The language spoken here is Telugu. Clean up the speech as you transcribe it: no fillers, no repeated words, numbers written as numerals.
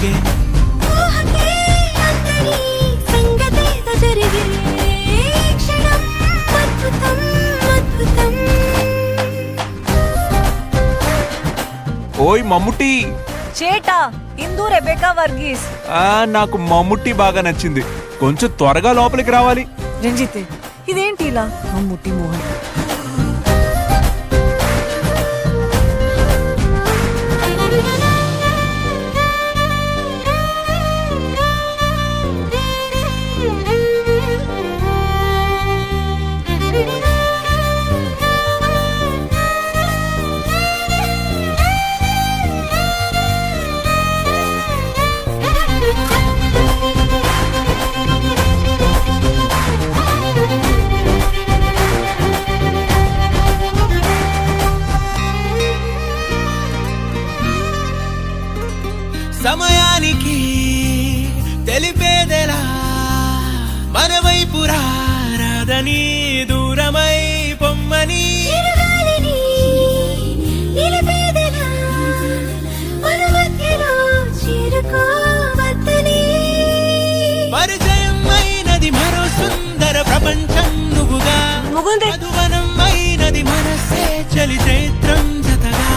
వెలిగే ఓయ్ మమ్ముట్టి. చేటా ఇందు రెబెకా వర్గీస్. నాకు మమ్ముట్టి బాగా నచ్చింది. కొంచెం త్వరగా లోపలికి రావాలి. రంజిత్ ఇదేంటి ఇలా? మమ్ముట్టి మోహన్. సమయానికి తెలిపేదెలా మన వైపు రాదని దూరమై పొమ్మని పరిచయం అయినది మరో సుందర ప్రపంచం నువ్వుగా, మధువనం అయినది మనసే చలి చైత్రం జతగా.